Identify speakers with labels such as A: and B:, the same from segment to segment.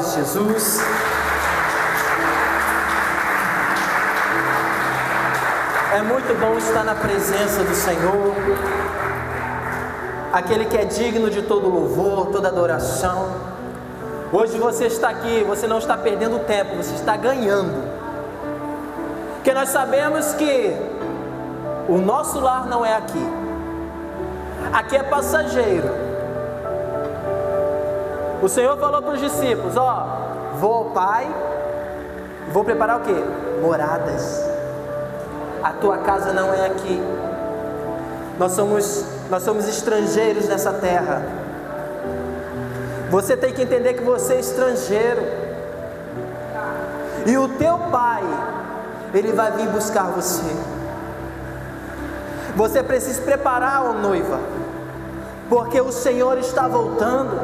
A: paz de Jesus. É muito bom estar na presença do Senhor, aquele que é digno de todo louvor, toda adoração. Hoje você está aqui, você não está perdendo tempo, você está ganhando. Porque nós sabemos que o nosso lar não é aqui. Aqui é passageiro. O Senhor falou para os discípulos: vou ao Pai, vou preparar o quê? Moradas. A tua casa não é aqui. Nós somos estrangeiros nessa terra. Você tem que entender que você é estrangeiro. E o teu Pai, Ele vai vir buscar você. Você precisa preparar, ó noiva, porque o Senhor está voltando.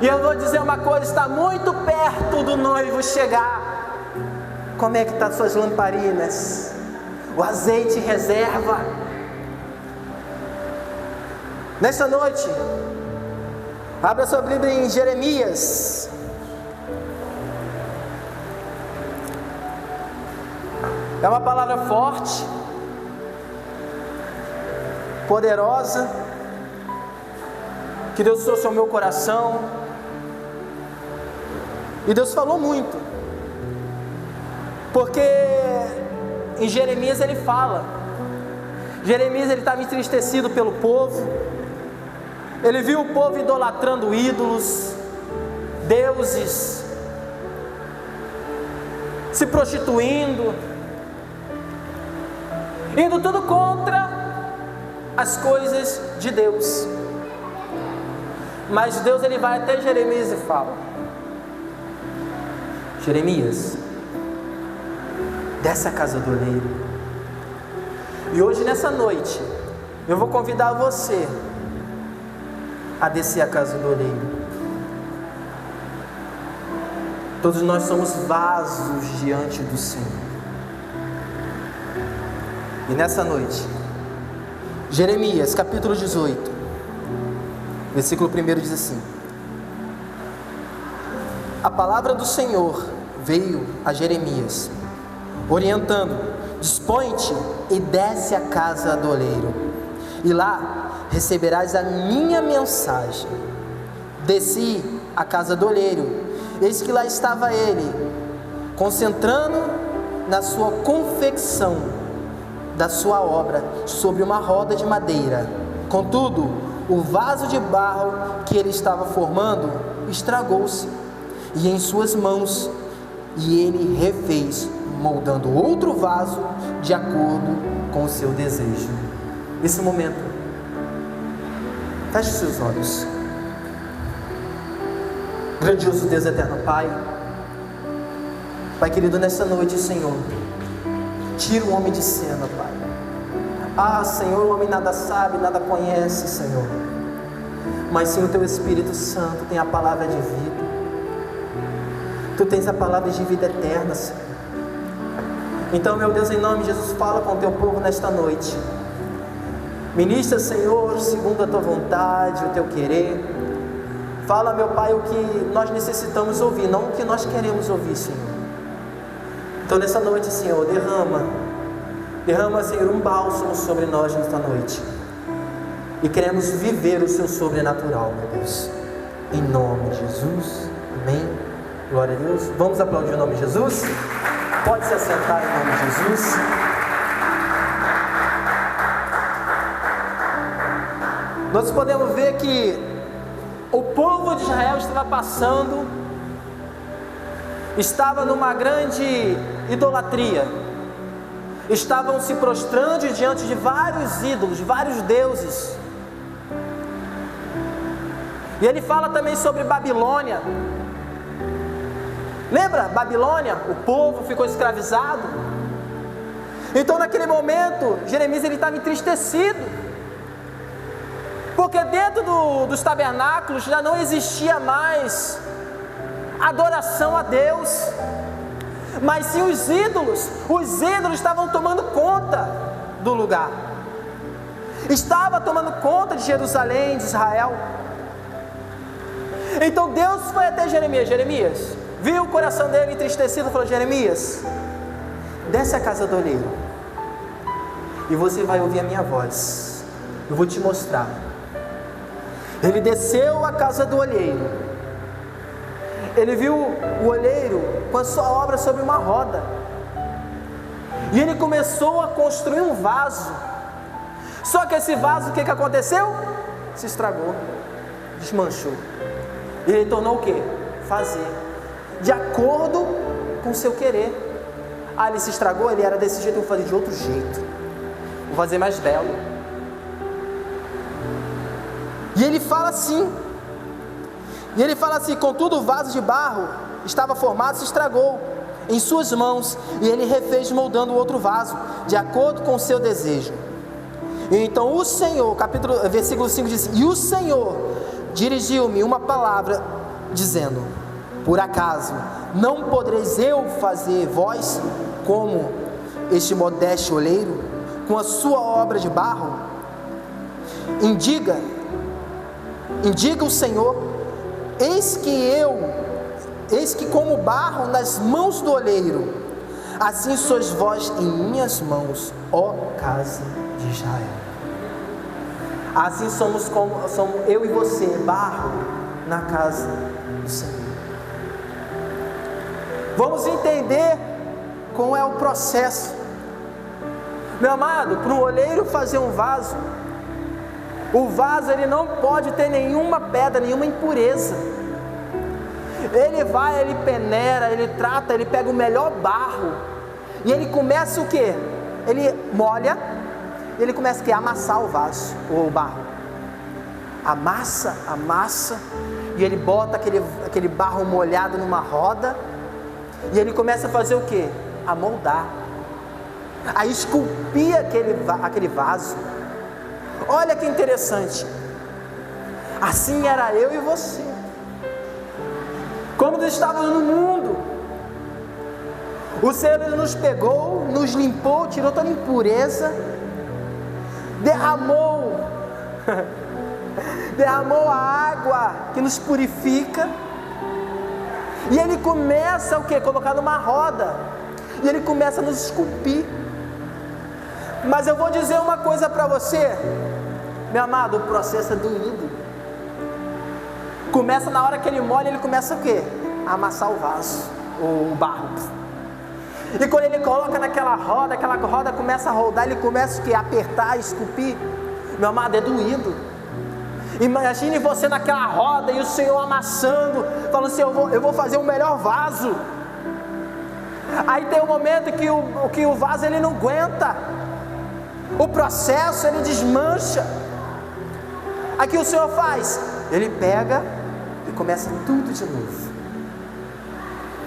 A: E eu vou dizer uma coisa: está muito perto do noivo chegar. Como é que estão suas lamparinas? O azeite reserva. Nessa noite, abra sua Bíblia em Jeremias. É uma palavra forte, poderosa, que Deus trouxe ao meu coração. E Deus falou muito, porque em Jeremias ele fala. Jeremias ele estava entristecido pelo povo. Ele viu o povo idolatrando ídolos, deuses, se prostituindo, indo tudo contra as coisas de Deus. Mas Deus ele vai até Jeremias e fala: Jeremias, desce a casa do oleiro. E hoje nessa noite eu vou convidar você a descer a casa do oleiro. Todos nós somos vasos diante do Senhor. E nessa noite, Jeremias capítulo 18, versículo 1 diz assim: a palavra do Senhor veio a Jeremias, orientando: dispõe-te e desce a casa do oleiro, e lá receberás a minha mensagem. Desci à casa do oleiro, eis que lá estava ele, concentrando na sua confecção da sua obra sobre uma roda de madeira. Contudo, o vaso de barro que ele estava formando estragou-se, e em suas mãos, e ele refez, moldando outro vaso de acordo com o seu desejo. Nesse momento, feche seus olhos. Grandioso Deus eterno Pai, Pai querido, nessa noite, Senhor, tira o homem de cena, Pai. Senhor, o homem nada sabe, nada conhece, Senhor, mas sim o Teu Espírito Santo tem a palavra de vida. Tu tens a palavra de vida eterna, Senhor. Então, meu Deus, em nome de Jesus, fala com o Teu povo nesta noite. Ministra, Senhor, segundo a Tua vontade, o Teu querer. Fala, meu Pai, o que nós necessitamos ouvir, não o que nós queremos ouvir, Senhor. Então, nessa noite, Senhor, derrama, Senhor, um bálsamo sobre nós nesta noite. E queremos viver o Seu sobrenatural, meu Deus. Em nome de Jesus. Amém. Glória a Deus. Vamos aplaudir o nome de Jesus? Pode se assentar em nome de Jesus. Nós podemos ver que o povo de Israel estava numa grande idolatria. Estavam se prostrando diante de vários ídolos, de vários deuses. E ele fala também sobre Babilônia. Lembra Babilônia? O povo ficou escravizado. Então naquele momento, Jeremias ele estava entristecido, porque dentro dos tabernáculos já não existia mais adoração a Deus, mas sim os ídolos estavam tomando conta do lugar, estava tomando conta de Jerusalém, de Israel. Então Deus foi até Jeremias. Jeremias viu o coração dele entristecido e falou: Jeremias, desce à casa do olheiro e você vai ouvir a minha voz. Eu vou te mostrar. Ele desceu à casa do olheiro. Ele viu o olheiro com a sua obra sobre uma roda. E ele começou a construir um vaso. Só que esse vaso, o que aconteceu? Se estragou, desmanchou. E ele tornou o quê? Fazer, de acordo com o seu querer. Ah, ele se estragou, ele era desse jeito, eu vou fazer de outro jeito. Vou fazer mais belo. E ele fala assim. Contudo o vaso de barro estava formado e se estragou em suas mãos, e ele refez moldando outro vaso, de acordo com o seu desejo. E então o Senhor, versículo 5 diz: e o Senhor dirigiu-me uma palavra, dizendo: por acaso não podereis eu fazer vós como este modesto olheiro, com a sua obra de barro? Indiga o Senhor: eis que como barro nas mãos do olheiro, assim sois vós em minhas mãos, ó casa de Israel. Assim somos eu e você, barro na casa do Senhor. Vamos entender qual é o processo. Meu amado, para um olheiro fazer um vaso, o vaso ele não pode ter nenhuma pedra, nenhuma impureza. Ele vai, ele peneira, ele trata, ele pega o melhor barro e ele começa o quê? Ele molha, ele começa a amassar o vaso, ou o barro. Amassa, e ele bota aquele barro molhado numa roda, e ele começa a fazer o quê? A moldar, a esculpir aquele vaso. Olha que interessante. Assim era eu e você. Como nós estávamos no mundo, o Senhor nos pegou, nos limpou, tirou toda a impureza, derramou a água que nos purifica, e Ele começa o quê? Colocar numa roda, e Ele começa a nos esculpir. Mas eu vou dizer uma coisa para você, meu amado, o processo é doído. Começa na hora que ele molha, ele começa o quê? A amassar o vaso, o barro. E quando ele coloca naquela roda, aquela roda começa a rodar, ele começa o quê? A apertar, a esculpir. Meu amado, é doído. Imagine você naquela roda e o Senhor amassando, falando assim: eu vou fazer o melhor vaso. Aí tem um momento que o vaso ele não aguenta, o processo ele desmancha. Aí o que o Senhor faz? Ele pega e começa tudo de novo.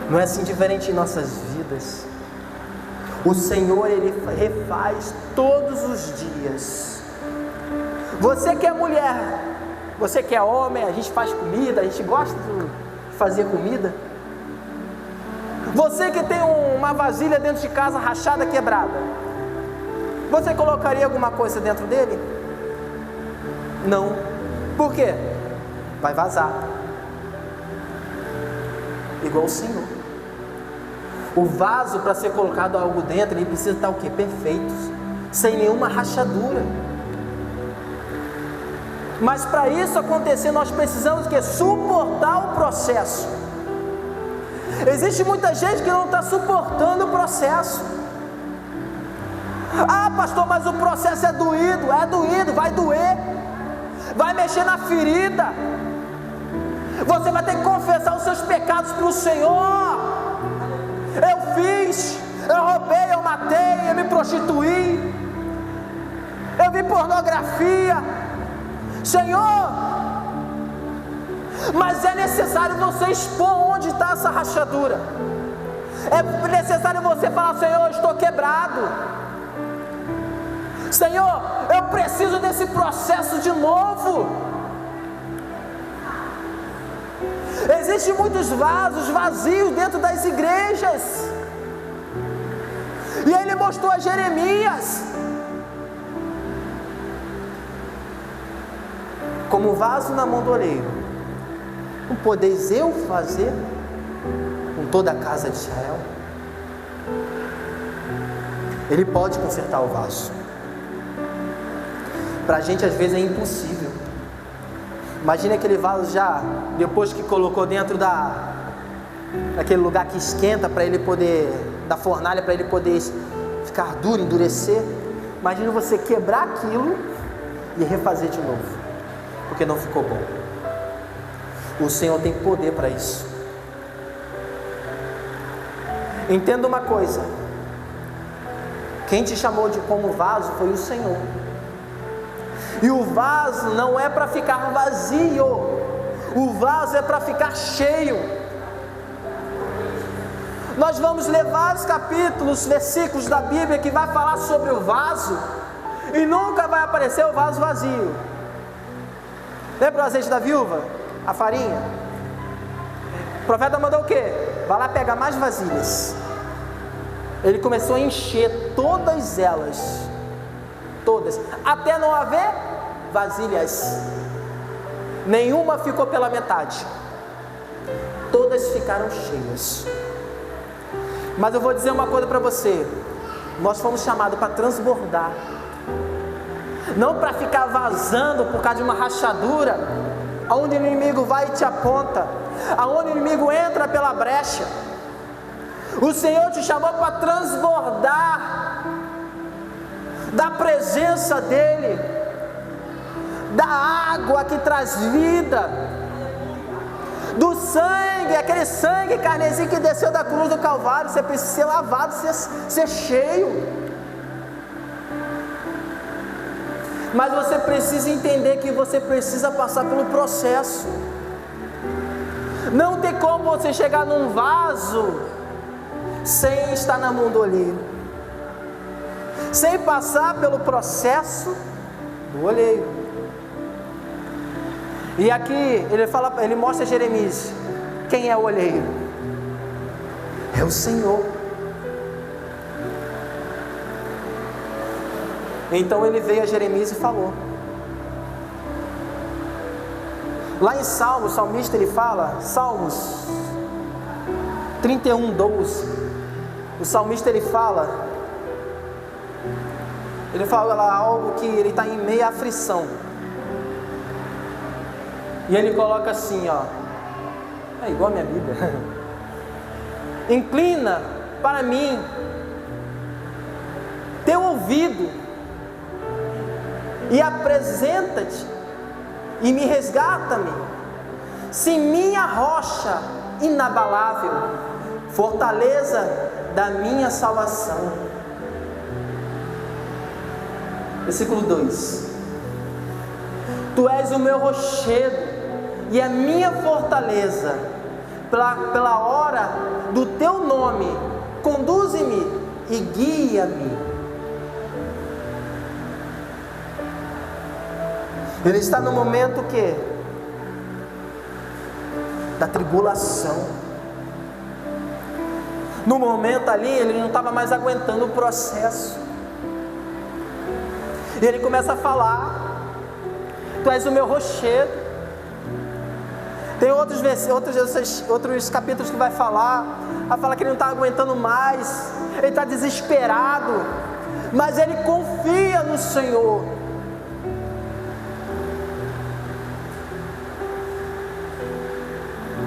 A: Não é assim diferente em nossas vidas. O Senhor ele refaz todos os dias. Você que é mulher, você que é homem, a gente faz comida, a gente gosta de fazer comida. Você que tem uma vasilha dentro de casa rachada, quebrada, você colocaria alguma coisa dentro dele? Não. Por quê? Vai vazar. Igual o Senhor. O vaso, para ser colocado algo dentro, ele precisa estar o quê? Perfeito, sem nenhuma rachadura. Mas para isso acontecer, nós precisamos que suportar o processo. Existe muita gente que não está suportando o processo. Ah, pastor, mas o processo é doído, vai doer, vai mexer na ferida. Você vai ter que confessar os seus pecados para o Senhor. Eu fiz, eu roubei, eu matei, eu me prostituí, eu vi pornografia, Senhor. Mas é necessário você expor onde está essa rachadura. É necessário você falar: Senhor, eu estou quebrado, Senhor, eu preciso desse processo de novo. Existem muitos vasos vazios dentro das igrejas. E Ele mostrou a Jeremias como vaso na mão do oleiro. não podeis eu fazer com toda a casa de Israel? Ele pode consertar o vaso. Para a gente às vezes é impossível. Imagina aquele vaso já, depois que colocou dentro daquele lugar que esquenta para ele poder, da fornalha, para ele poder ficar duro, endurecer. Imagina você quebrar aquilo e refazer de novo, porque não ficou bom. O Senhor tem poder para isso. Entenda uma coisa: quem te chamou de como vaso foi o Senhor. E o vaso não é para ficar vazio, o vaso é para ficar cheio. Nós vamos ler vários capítulos, versículos da Bíblia que vai falar sobre o vaso, e nunca vai aparecer o vaso vazio. Lembra o azeite da viúva? A farinha? O profeta mandou o quê? Vai lá pegar mais vasilhas. Ele começou a encher todas elas, todas, até não haver vasilhas. Nenhuma ficou pela metade, todas ficaram cheias. Mas eu vou dizer uma coisa para você: nós fomos chamados para transbordar, não para ficar vazando por causa de uma rachadura, aonde o inimigo vai e te aponta, aonde o inimigo entra pela brecha. O Senhor te chamou para transbordar da presença dEle, da água que traz vida, do sangue, aquele sangue carnezinho que desceu da cruz do Calvário. Você precisa ser lavado, ser cheio. Mas você precisa entender que você precisa passar pelo processo. Não tem como você chegar num vaso sem estar na mão do olheiro, sem passar pelo processo do olheiro. E aqui ele mostra a Jeremias quem é o olheiro. É o Senhor. Então ele veio a Jeremias e falou. Lá em Salmos, o salmista ele fala, Salmos 31:12, o salmista ele fala lá algo que ele está em meia aflição. E ele coloca assim, ó, é igual a minha Bíblia. Inclina para mim teu ouvido e apresenta-te e me resgata-me, se minha rocha inabalável, fortaleza da minha salvação. Versículo 2: Tu és o meu rochedo e a minha fortaleza, pela hora do teu nome, conduze-me e guia-me. Ele está no momento que? Da tribulação. No momento ali, ele não estava mais aguentando o processo. E ele começa a falar: Tu és o meu rochedo. Tem outros capítulos que vai falar que ele não está aguentando mais, ele está desesperado, mas ele confia no Senhor.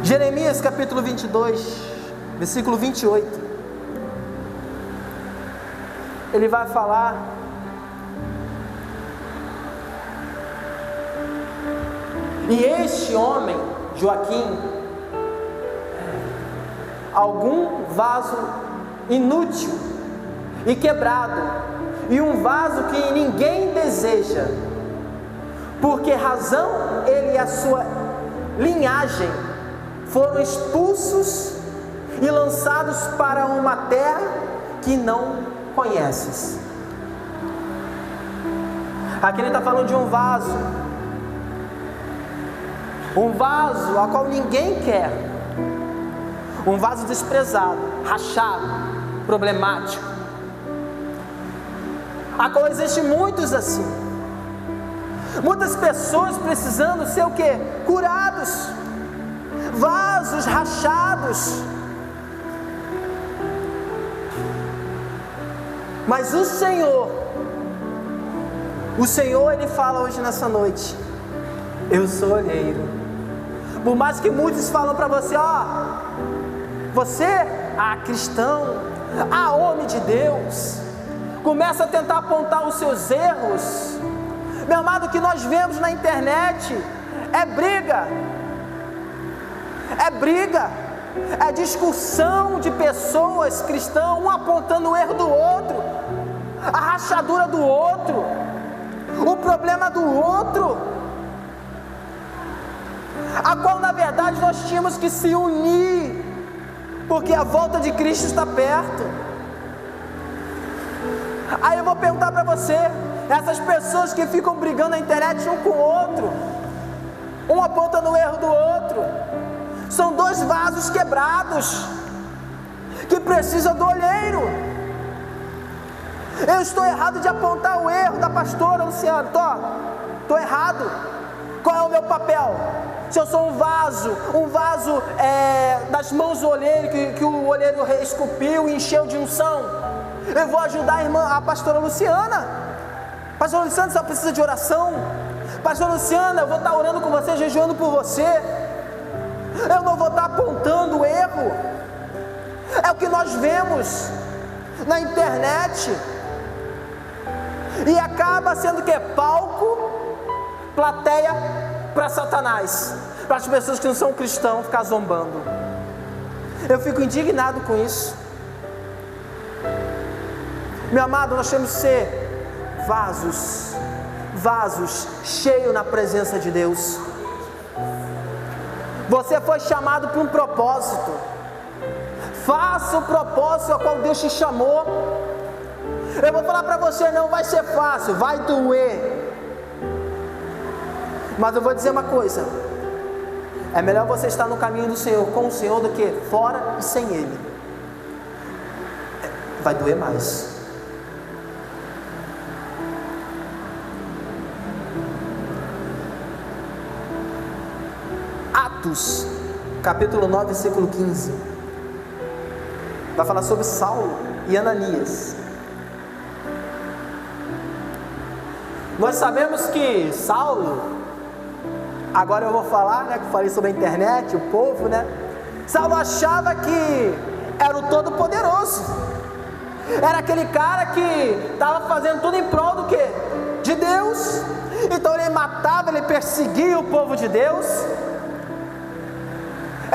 A: Jeremias capítulo 22, versículo 28, ele vai falar: E este homem, Joaquim, algum vaso inútil e quebrado, e um vaso que ninguém deseja, porque razão ele e a sua linhagem foram expulsos e lançados para uma terra que não conheces. Aqui ele está falando de um vaso a qual ninguém quer, um vaso desprezado, rachado, problemático, a qual existe muitos assim, muitas pessoas precisando ser o quê? Curados, vasos rachados. Mas o Senhor, Ele fala hoje nessa noite: eu sou olheiro. Por mais que muitos falam para você, você, cristão, homem de Deus, começa a tentar apontar os seus erros. Meu amado, o que nós vemos na internet é briga, é discussão de pessoas cristãs, um apontando o erro do outro, a rachadura do outro, o problema do outro, a qual na verdade nós tínhamos que se unir, porque a volta de Cristo está perto. Aí eu vou perguntar para você, essas pessoas que ficam brigando na internet um com o outro, um apontando o erro do outro, são dois vasos quebrados, que precisam do olheiro. Eu estou errado de apontar o erro da pastora Luciana, estou errado. Qual é o meu papel? Se eu sou um vaso das mãos do olheiro, que o olheiro esculpiu e encheu de unção, eu vou ajudar a pastora Luciana. Pastora Luciana, você precisa de oração. Pastora Luciana, eu vou estar orando com você, jejuando por você. Eu não vou estar apontando o erro. É o que nós vemos na internet, e acaba sendo que palco, plateia para Satanás, para as pessoas que não são cristãos ficar zombando. Eu fico indignado com isso. Meu amado, nós temos que ser vasos cheios na presença de Deus. Você foi chamado para um propósito. Faça o propósito a qual Deus te chamou. Eu vou falar para você, não vai ser fácil, vai doer. Mas eu vou dizer uma coisa: é melhor você estar no caminho do Senhor, com o Senhor, do que fora e sem Ele. Vai doer mais. Atos, capítulo 9, versículo 15, vai falar sobre Saulo e Ananias. Nós sabemos que Saulo, agora eu vou falar, que eu falei sobre a internet, o povo, Saulo achava que era o Todo-Poderoso, era aquele cara que estava fazendo tudo em prol do quê? De Deus. Então ele matava, ele perseguia o povo de Deus,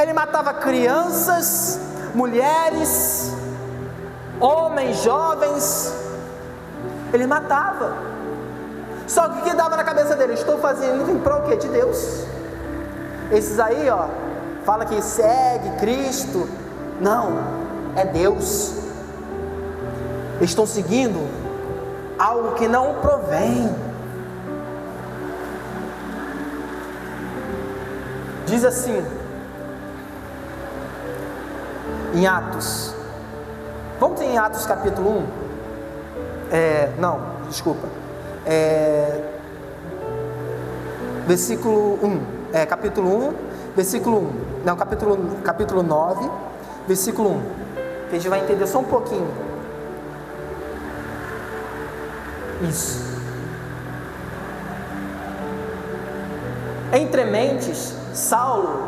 A: ele matava crianças, mulheres, homens, jovens, ele matava. Só que o que dava na cabeça dele? Estou fazendo em prol o quê? De Deus. Esses aí, fala que segue Cristo. Não, é Deus. Eles estão seguindo algo que não provém. Diz assim, em Atos, vamos em Atos capítulo 1, versículo 1, capítulo 1, versículo 1, não, capítulo 9, versículo 1, que a gente vai entender só um pouquinho. Isso. Entre mentes, Saulo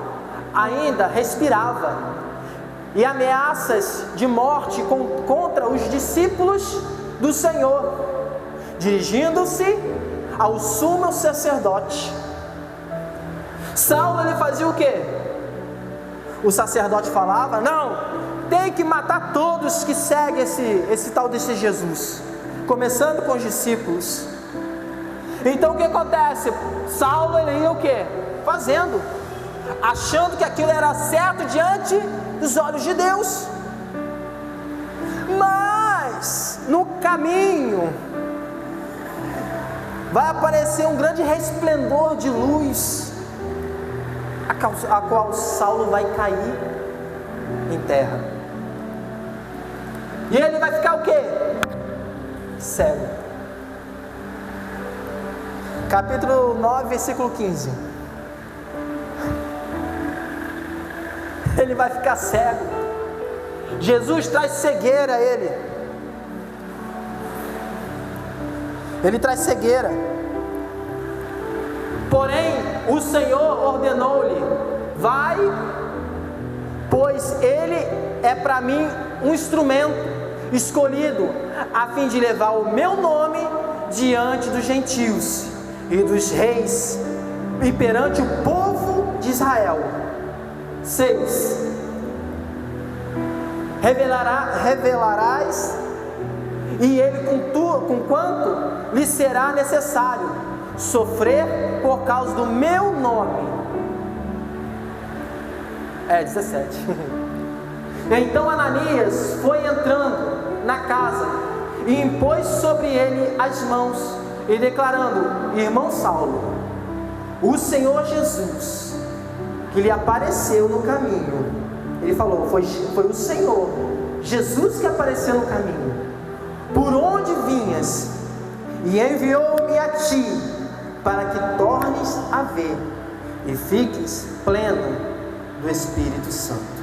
A: ainda respirava, e ameaças de morte contra os discípulos do Senhor, dirigindo-se ao sumo sacerdote. Saulo, ele fazia o quê? O sacerdote falava: não, tem que matar todos que seguem esse tal desse Jesus, começando com os discípulos. Então o que acontece? Saulo, ele ia o quê? Fazendo, achando que aquilo era certo diante dos olhos de Deus. Mas no caminho vai aparecer um grande resplendor de luz, a qual Saulo vai cair em terra, e ele vai ficar o quê? Cego. Capítulo 9, versículo 15. ele vai ficar cego. Jesus traz cegueira a ele. Ele traz cegueira. Porém, o Senhor ordenou-lhe: vai, pois ele é para mim um instrumento escolhido, a fim de levar o meu nome diante dos gentios e dos reis, e perante o povo de Israel. 6. Revelarás e ele com quanto lhe será necessário sofrer por causa do meu nome. 17. Então Ananias foi entrando na casa e impôs sobre ele as mãos, e declarando: irmão Saulo, o Senhor Jesus, que lhe apareceu no caminho, ele falou, foi o Senhor Jesus que apareceu no caminho, por onde vinhas, e enviou-me a ti, para que tornes a ver, e fiques pleno do Espírito Santo.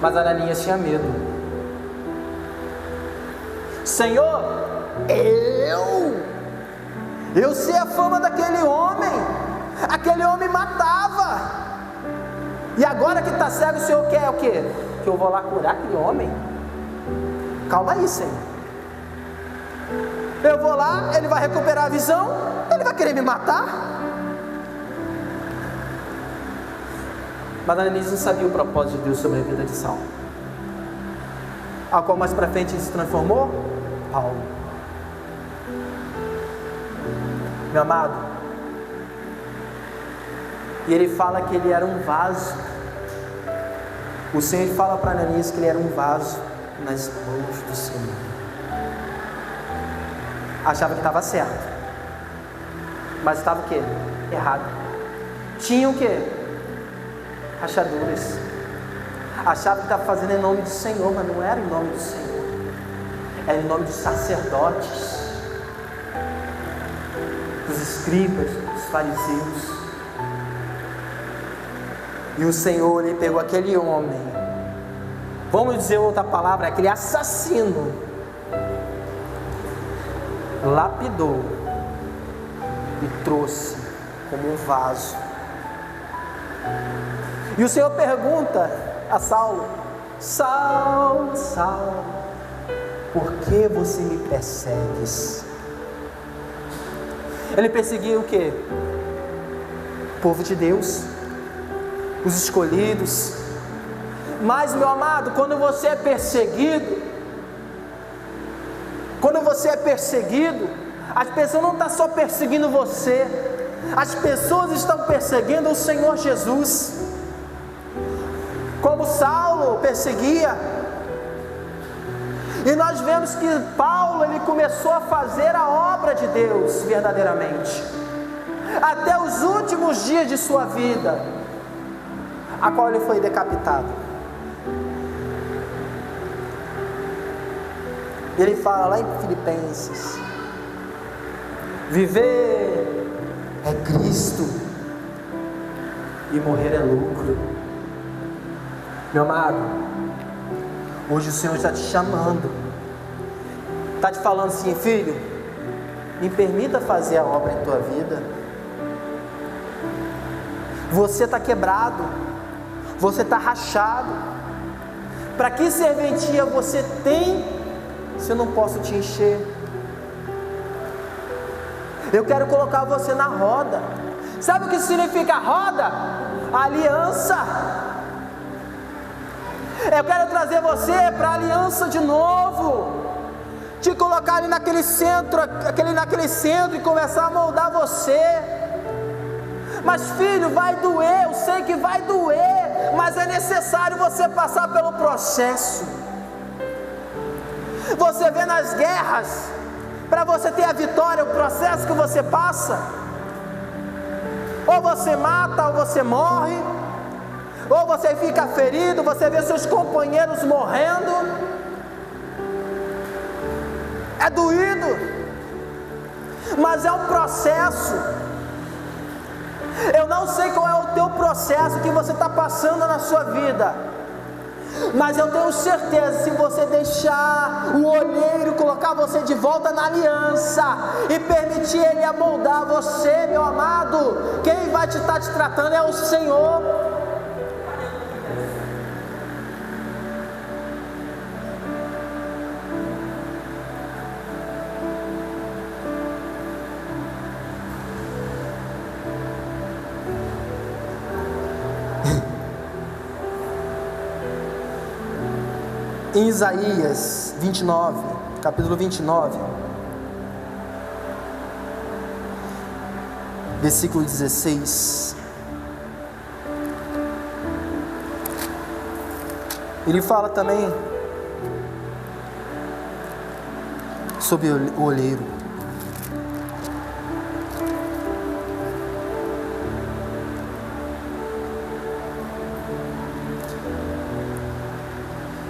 A: Mas Ananias tinha medo. Senhor, eu sei a fama daquele homem. Aquele homem matava. E agora que está cego, o Senhor quer o quê? Que eu vou lá curar aquele homem? Calma aí, Senhor. Eu vou lá, ele vai recuperar a visão, ele vai querer me matar? Mas Ananias não sabia o propósito de Deus sobre a vida de Saulo, a qual mais para frente ele se transformou Paulo. Meu amado, e ele fala que ele era um vaso. O Senhor fala para Ananias que ele era um vaso nas mãos do Senhor. Achava que estava certo, mas estava o quê? Errado. Tinha o quê? Rachaduras. Achava que estava fazendo em nome do Senhor, mas não era em nome do Senhor, era em nome dos sacerdotes, dos escribas, dos fariseus. E o Senhor, ele pegou aquele homem, vamos dizer outra palavra, aquele assassino, lapidou e trouxe como um vaso. E o Senhor pergunta a Saulo: Saulo, Saulo, por que você me persegues? Ele perseguia o quê? O povo de Deus, os escolhidos. Mas, meu amado, quando você é perseguido, as pessoas não estão só perseguindo você, as pessoas estão perseguindo o Senhor Jesus, como Saulo perseguia. E nós vemos que Paulo, ele começou a fazer a obra de Deus verdadeiramente, até os últimos dias de sua vida, a qual ele foi decapitado. Ele fala lá em Filipenses: viver é Cristo e morrer é lucro. Meu amado, hoje o Senhor está te chamando, está te falando assim: filho, me permita fazer a obra em tua vida. Você está quebrado, você está rachado. Para que serventia você tem se eu não posso te encher? Eu quero colocar você na roda. Sabe o que significa roda? Aliança. Eu quero trazer você para a aliança de novo, te colocar ali naquele centro e começar a moldar você. Mas filho, vai doer, eu sei que vai doer, mas é necessário você passar pelo processo. Você vê nas guerras, para você ter a vitória, o processo que você passa, ou você mata, ou você morre, ou você fica ferido, você vê seus companheiros morrendo. É doído, mas é um processo. Eu não sei qual é o teu processo que você está passando na sua vida, mas eu tenho certeza, se você deixar o olheiro colocar você de volta na aliança e permitir ele amoldar você, meu amado, quem vai estar te tratando é o Senhor. Em Isaías 29, capítulo 29, versículo 16, ele fala também sobre o olheiro.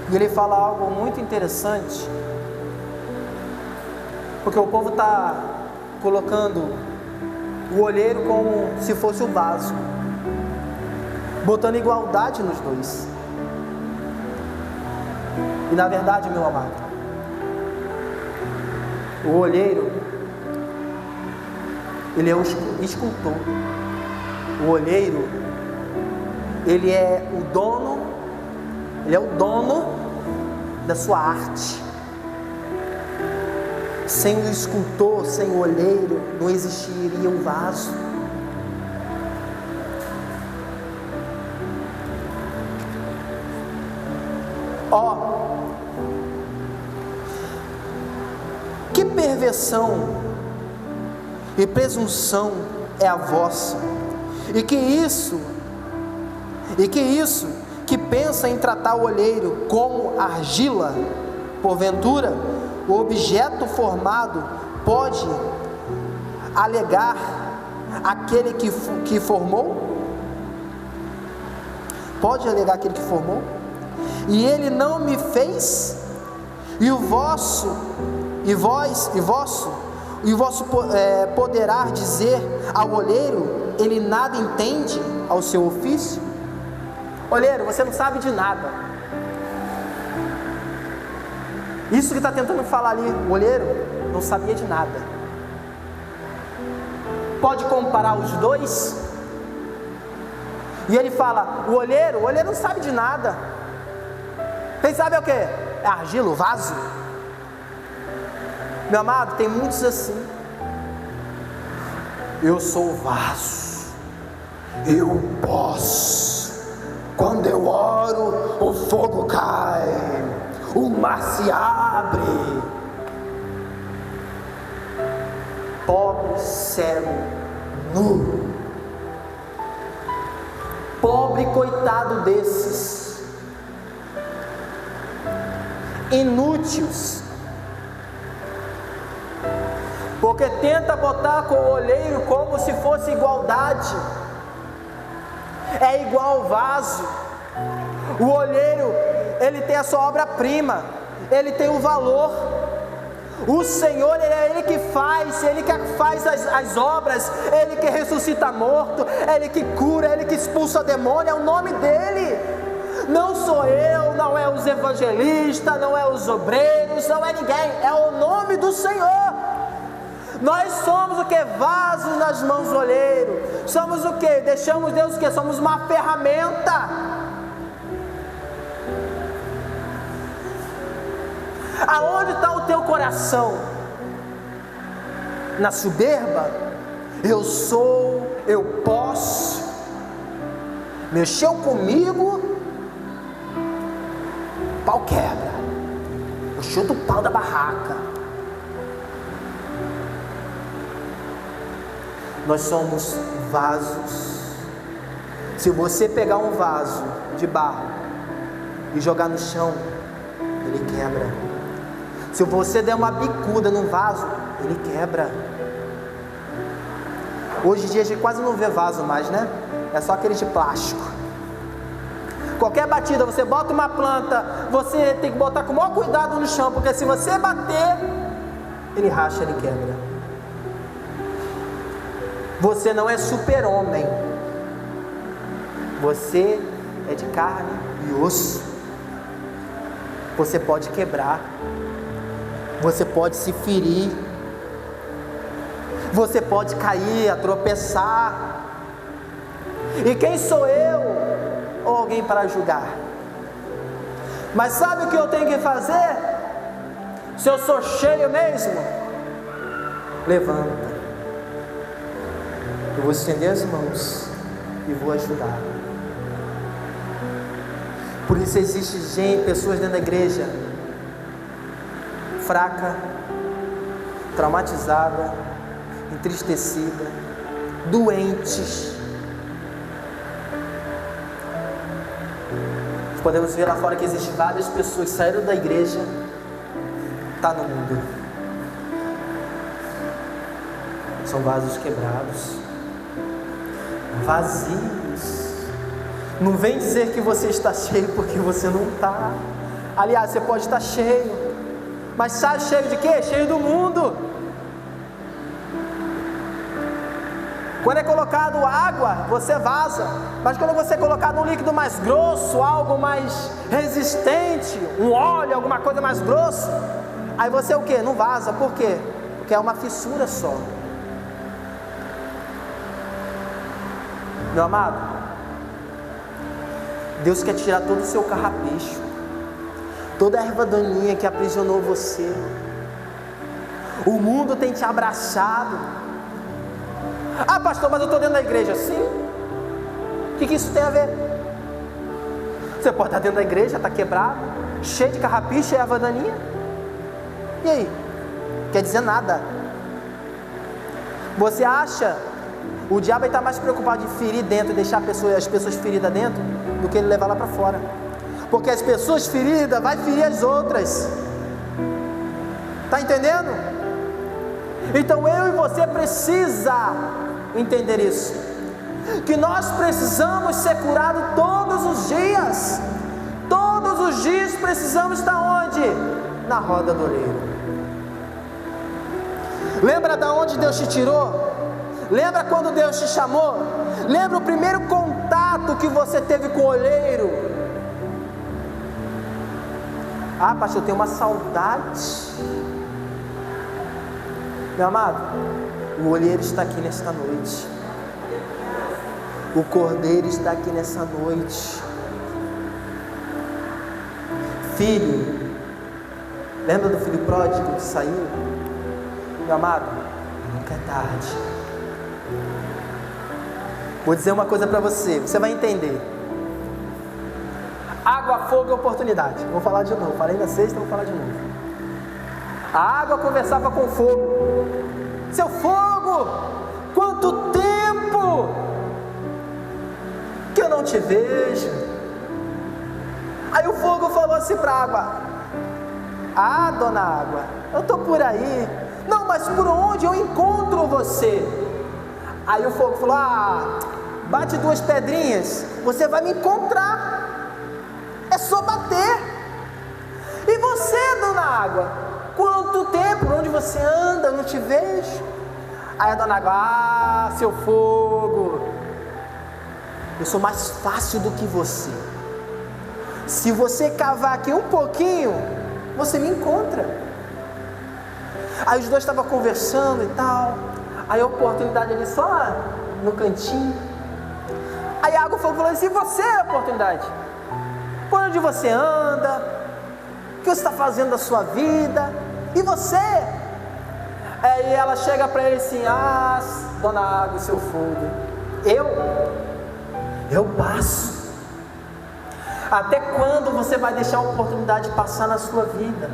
A: E ele fala algo muito interessante, porque o povo está colocando o olheiro como se fosse o vaso, botando igualdade nos dois. E na verdade, meu amado, o olheiro, ele é o escultor. O olheiro, ele é o dono, da sua arte. Sem o escultor, sem o olheiro, não existiria o vaso. Que perversão e presunção é a vossa, e que isso que pensa em tratar o olheiro como argila, porventura o objeto formado pode alegar aquele que formou? Pode alegar aquele que formou? E ele não me fez? E vós poderá dizer ao olheiro, ele nada entende ao seu ofício? Olheiro, você não sabe de nada. Isso que está tentando falar ali, o olheiro não sabia de nada. Pode comparar os dois? E ele fala, o olheiro não sabe de nada. Quem sabe é o que? É argila, o vaso. Meu amado, tem muitos assim. Eu sou o vaso, eu posso. Quando eu oro, o fogo cai, o mar se abre. Pobre, cego, nu. Pobre coitado desses. Inúteis. Porque tenta botar com o olheiro como se fosse igualdade. É igual ao vaso. O olheiro, ele tem a sua obra-prima, ele tem o valor. O Senhor, é Ele que faz, Ele que faz as obras, Ele que ressuscita morto, Ele que cura, Ele que expulsa demônio, é o nome dEle. Não sou eu, não é os evangelistas, não é os obreiros, não é ninguém, é o nome do Senhor. Nós somos o que? Vasos nas mãos do olheiro. Somos o que? Deixamos Deus o que? Somos uma ferramenta. Aonde está o teu coração? Na soberba? Eu sou, eu posso. Mexeu comigo, pau quebra. Eu chuto o pau da barraca. Nós somos vasos. Se você pegar um vaso de barro e jogar no chão, ele quebra. Se você der uma bicuda no vaso, ele quebra. Hoje em dia a gente quase não vê vaso mais, né? É só aquele de plástico. Qualquer batida, você bota uma planta, você tem que botar com o maior cuidado no chão, porque se você bater, ele racha, ele quebra. Você não é super-homem. Você é de carne e osso. Você pode quebrar. Você pode se ferir. Você pode cair, tropeçar. E quem sou eu ou alguém para julgar? Mas sabe o que eu tenho que fazer? Se eu sou cheio mesmo, levanta. Eu vou estender as mãos e vou ajudar. Por isso existe pessoas dentro da igreja fraca, traumatizada, entristecida, doentes. Podemos ver lá fora que existem várias pessoas que saíram da igreja, está no mundo. São vasos quebrados, vazios. Não vem dizer que você está cheio, porque você não está. Aliás, você pode estar cheio, mas sabe cheio de quê? Cheio do mundo. Quando é colocado água, você vaza. Mas quando você é colocado um líquido mais grosso, algo mais resistente, um óleo, alguma coisa mais grosso, aí você o quê? Não vaza. Por quê? Porque é uma fissura só. Meu amado, Deus quer tirar todo o seu carrapicho, toda a erva daninha que aprisionou você. O mundo tem te abraçado. Ah, pastor, mas eu estou dentro da igreja. Sim. O que isso tem a ver? Você pode estar dentro da igreja, está quebrado, cheio de carrapicho e erva daninha. E aí? Quer dizer nada. Você acha? O diabo está mais preocupado em ferir dentro, deixar as pessoas feridas dentro, do que ele levar lá para fora. Porque as pessoas feridas vai ferir as outras. Está entendendo? Então eu e você precisa entender isso, que nós precisamos ser curados todos os dias. Todos os dias precisamos estar onde? Na roda do oleiro. Lembra de onde Deus te tirou? Lembra quando Deus te chamou? Lembra o primeiro contato que você teve com o olheiro? Ah, pastor, eu tenho uma saudade. Meu amado, o olheiro está aqui nesta noite. O cordeiro está aqui nessa noite. Filho, lembra do filho pródigo que saiu? Meu amado, nunca é tarde. Vou dizer uma coisa para você, você vai entender. Água, fogo e oportunidade. Vou falar de novo, falei na sexta, vou falar de novo. A água conversava com o fogo. Seu fogo, quanto tempo que eu não te vejo. Aí o fogo falou assim para a água: ah, dona água, eu estou por aí. Não, mas por onde eu encontro você? Aí o fogo falou: ah, bate 2 pedrinhas, você vai me encontrar. É só bater. E você, dona água, quanto tempo? Onde você anda? Eu não te vejo. Aí a dona água: ah, seu fogo, eu sou mais fácil do que você. Se você cavar aqui um pouquinho, você me encontra. Aí os dois estavam conversando e tal. Aí a oportunidade ali só no cantinho. Aí a água falou assim: e você, oportunidade? Por onde você anda? O que você está fazendo da sua vida? E você? Aí ela chega para ele assim: ah, dona água, seu fogo, eu passo. Até quando você vai deixar a oportunidade passar na sua vida?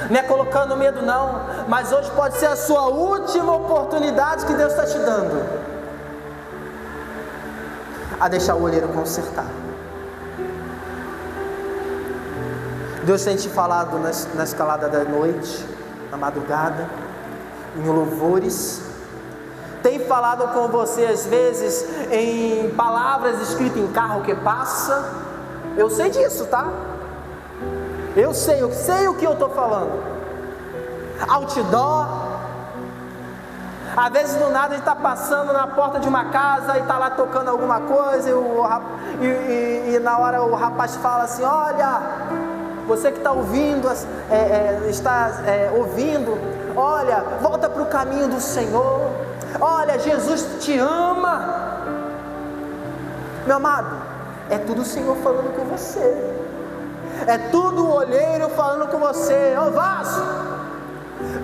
A: Não é colocando medo não, mas hoje pode ser a sua última oportunidade que Deus está te dando a deixar o olheiro consertar. Deus tem te falado na escalada da noite, na madrugada, em louvores. Tem falado com você às vezes em palavras escritas em carro que passa. Eu sei disso, tá? Eu sei o que eu estou falando. Outdoor. Às vezes do nada a gente está passando na porta de uma casa e está lá tocando alguma coisa e na hora o rapaz fala assim: olha, você que está ouvindo, olha, volta para o caminho do Senhor, olha, Jesus te ama. Meu amado, é tudo o Senhor falando com você, é tudo o olheiro falando com você: ô vaso,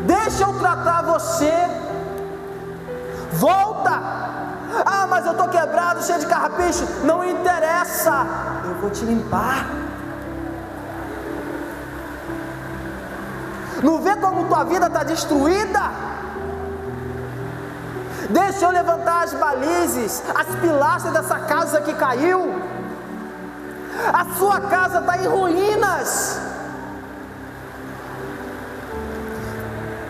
A: deixa eu tratar você, volta. Ah, mas eu estou quebrado, cheio de carrapicho. Não interessa, eu vou te limpar. Não vê como tua vida está destruída? Deixa eu levantar as balizes, as pilastras dessa casa que caiu. A sua casa está em ruínas.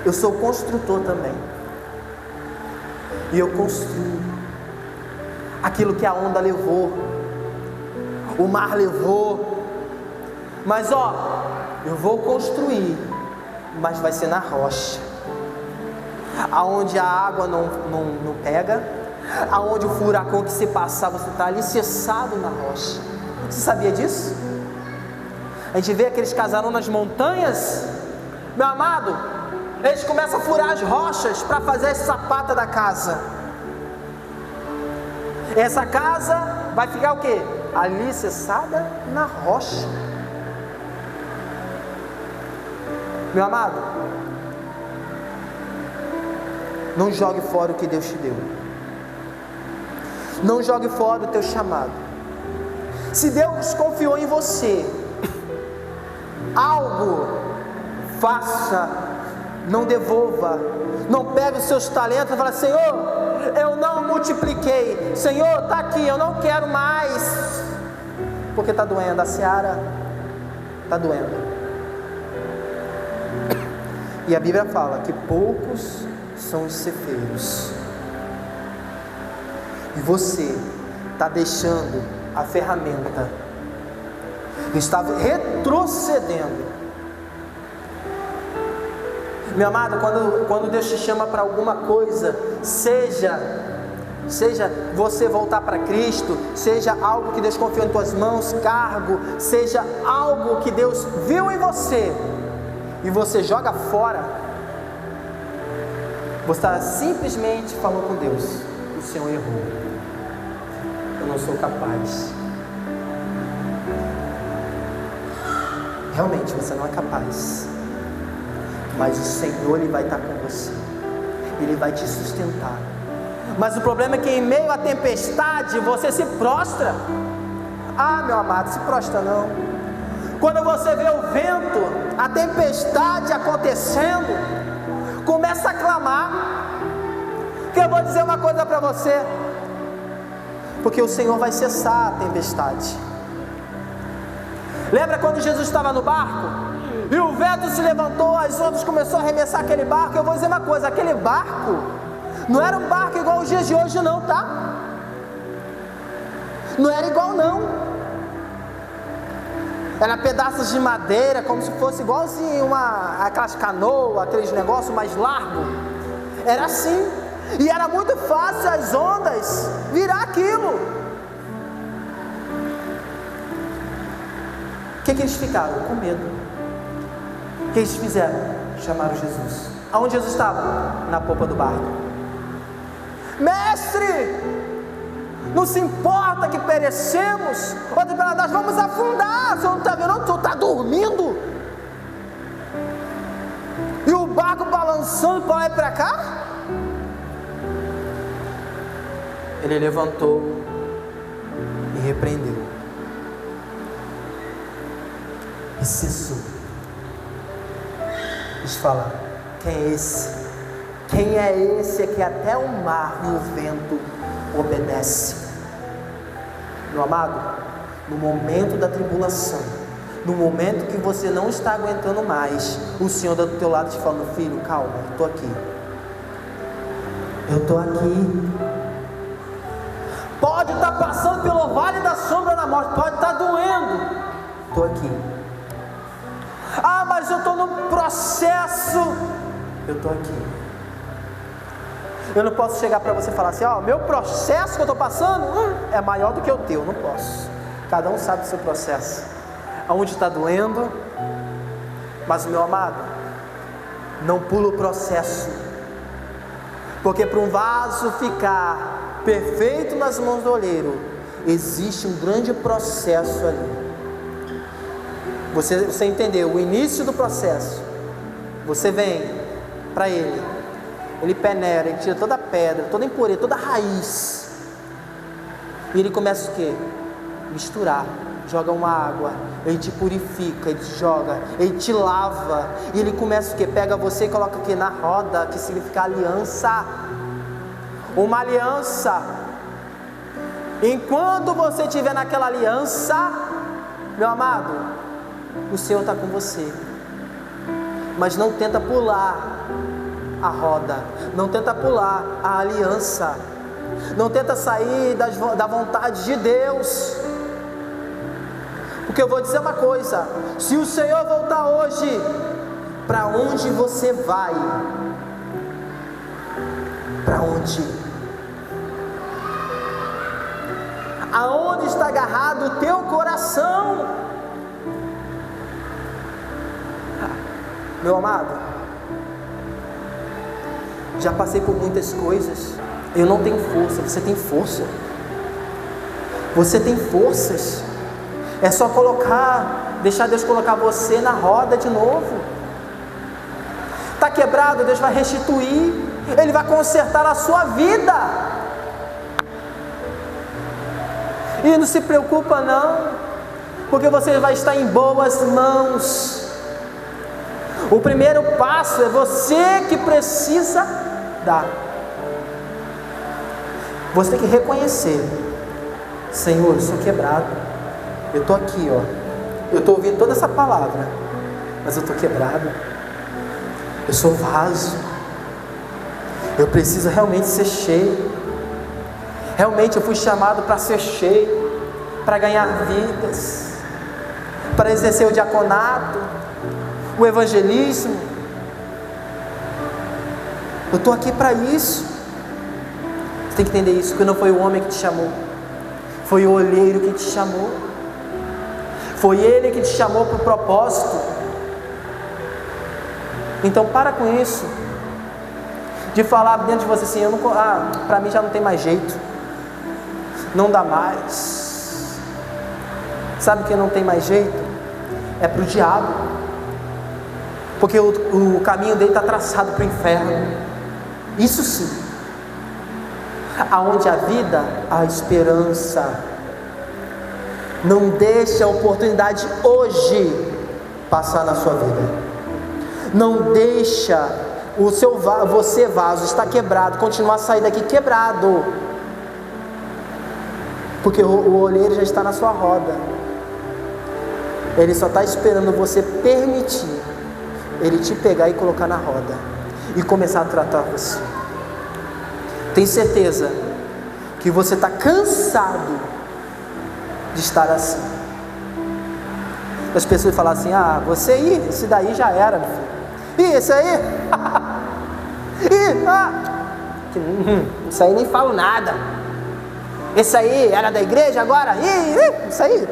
A: Eu sou construtor também, e eu construo aquilo que a onda levou, o mar levou. Mas eu vou construir, mas vai ser na rocha, aonde a água não pega, aonde o furacão que se passar, você está alicerçado na rocha. Você sabia disso? A gente vê aqueles casarões nas montanhas, meu amado, eles começam a furar as rochas para fazer a sapata da casa. Essa casa vai ficar o quê? Alicerçada na rocha. Meu amado, não jogue fora o que Deus te deu. Não jogue fora o teu chamado. Se Deus confiou em você algo, faça, não devolva. Não pegue os seus talentos e fale: Senhor, eu não multipliquei, Senhor, está aqui, eu não quero mais, porque está doendo, a seara está doendo. E a Bíblia fala que poucos são os ceifeiros, e você está deixando a ferramenta, está retrocedendo. Meu amado, quando Deus te chama para alguma coisa, seja você voltar para Cristo, seja algo que Deus confiou em tuas mãos, cargo, seja algo que Deus viu em você e você joga fora, você está simplesmente falando com Deus: o Senhor errou, eu não sou capaz. Realmente você não é capaz, mas o Senhor, Ele vai estar com você, Ele vai te sustentar. Mas o problema é que em meio à tempestade você se prostra. Ah, meu amado, se prostra não. Quando você vê o vento, a tempestade acontecendo, começa a clamar. Que eu vou dizer uma coisa para você, porque o Senhor vai cessar a tempestade. Lembra quando Jesus estava no barco? E o vento se levantou, as ondas começaram a arremessar aquele barco. Eu vou dizer uma coisa: aquele barco não era um barco igual os dias de hoje não, tá? Não era igual não. Era pedaços de madeira, como se fosse igualzinho aquelas canoas, aqueles negócios mais largos. Era assim. E era muito fácil as ondas virar aquilo. O que eles ficaram? Com medo. O que eles fizeram? Chamaram Jesus. Aonde Jesus estava? Na popa do barco. Mestre, não se importa que perecemos. Nós vamos afundar. Você não está vendo? Você está dormindo. E o barco balançando para lá e para cá. Ele levantou e repreendeu. E cessou. Eles falaram: quem é esse? Quem é esse que até o mar e o vento obedecem? Meu amado, no momento da tribulação, no momento que você não está aguentando mais, o Senhor do teu lado te falando: filho, calma, eu estou aqui. Eu estou aqui. Pode estar passando pelo vale da sombra da morte, pode estar doendo, estou aqui. Ah, mas eu estou no processo. Eu estou aqui. Eu não posso chegar para você e falar assim, ó, meu processo que eu estou passando é maior do que o teu. Não posso. Cada um sabe do seu processo, aonde está doendo. Mas, meu amado, não pula o processo, porque para um vaso ficar perfeito nas mãos do oleiro, existe um grande processo ali. Você entendeu o início do processo? Você vem para ele peneira, ele tira toda a pedra, toda a impureza, toda a raiz, e ele começa o quê? Misturar, joga uma água, ele te purifica, ele te joga, ele te lava, e ele começa o quê? Pega você e coloca aqui na roda, que significa aliança, uma aliança. Enquanto você estiver naquela aliança, meu amado, o Senhor está com você. Mas não tenta pular a roda, não tenta pular a aliança, não tenta sair da vontade de Deus. Porque eu vou dizer uma coisa: se o Senhor voltar hoje, para onde você vai? Para onde? Aonde está agarrado o teu coração? Meu amado, já passei por muitas coisas. Eu não tenho força, você tem força. Você tem forças. É só deixar Deus colocar você na roda de novo. Está quebrado, Deus vai restituir. Ele vai consertar a sua vida. E não se preocupa não, porque você vai estar em boas mãos. O primeiro passo é você que precisa dar. Você tem que reconhecer: Senhor, eu sou quebrado. Eu estou aqui, ó. Eu estou ouvindo toda essa palavra, mas eu estou quebrado. Eu sou vaso. Eu preciso realmente ser cheio. Realmente eu fui chamado para ser cheio, para ganhar vidas, para exercer o diaconato, o evangelismo. Eu estou aqui para isso. Você tem que entender isso, que não foi o homem que te chamou, foi o olheiro que te chamou. Foi ele que te chamou para o propósito. Então para com isso, de falar dentro de você assim, para mim já não tem mais jeito, não dá mais. Sabe que não tem mais jeito? É para o diabo, porque o caminho dele está traçado para o inferno. Isso sim. Aonde há vida, há esperança. Não deixe a oportunidade hoje passar na sua vida. Não deixa você vaso está quebrado, continuar a sair daqui quebrado, porque o olheiro já está na sua roda. Ele só está esperando você permitir ele te pegar e colocar na roda e começar a tratar você. Tem certeza que você está cansado de estar assim. As pessoas falam assim: você aí, esse daí já era, meu filho. Ih, esse aí? Isso aí nem falo nada. Esse aí era da igreja agora? Isso aí.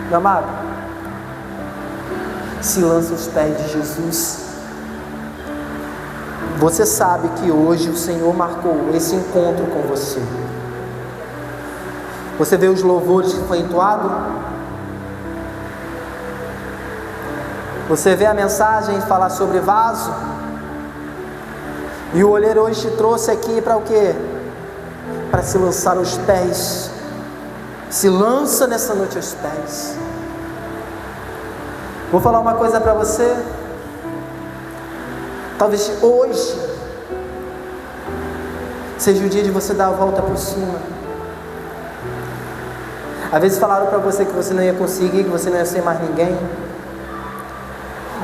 A: Meu amado, se lança aos pés de Jesus. Você sabe que hoje o Senhor marcou esse encontro com você. Você vê os louvores que foi entoado? Você vê a mensagem falar sobre vaso? E o olheiro hoje te trouxe aqui para o quê? Para se lançar aos pés. Se lança nessa noite aos pés. Vou falar uma coisa para você. Talvez hoje seja o dia de você dar a volta por cima. Às vezes falaram para você que você não ia conseguir, que você não ia ser mais ninguém.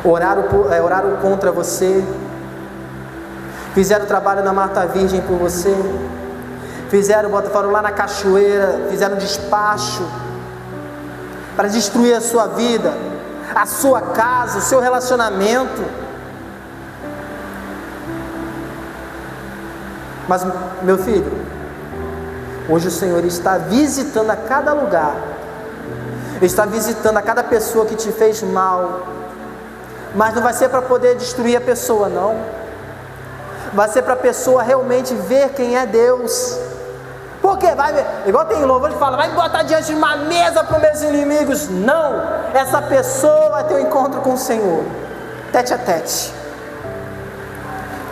A: Oraram contra você. Fizeram o trabalho da Marta Virgem por você. Foram lá na cachoeira, fizeram despacho para destruir a sua vida, a sua casa, o seu relacionamento. Mas, meu filho, hoje o Senhor está visitando a cada lugar, está visitando a cada pessoa que te fez mal, mas não vai ser para poder destruir a pessoa, não. Vai ser para a pessoa realmente ver quem é Deus. Porque vai ver, igual tem louvor que fala, vai me botar diante de uma mesa para os meus inimigos. Não, essa pessoa vai ter um encontro com o Senhor, tete a tete.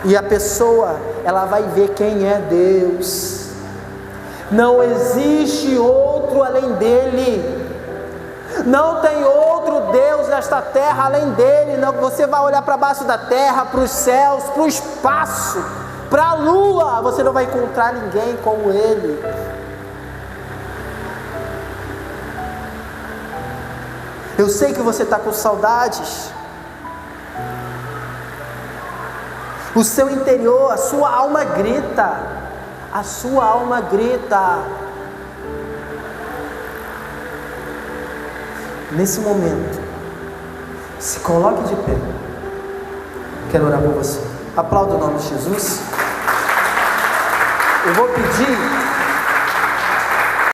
A: E a pessoa, ela vai ver quem é Deus. Não existe outro além dele. Não tem outro Deus nesta terra além dele. Não, você vai olhar para baixo da terra, para os céus, para o espaço, para a lua, você não vai encontrar ninguém como ele. Eu sei que você está com saudades. O seu interior, a sua alma grita. A sua alma grita. Nesse momento, se coloque de pé. Quero orar por você. Aplauda o nome de Jesus. Eu vou pedir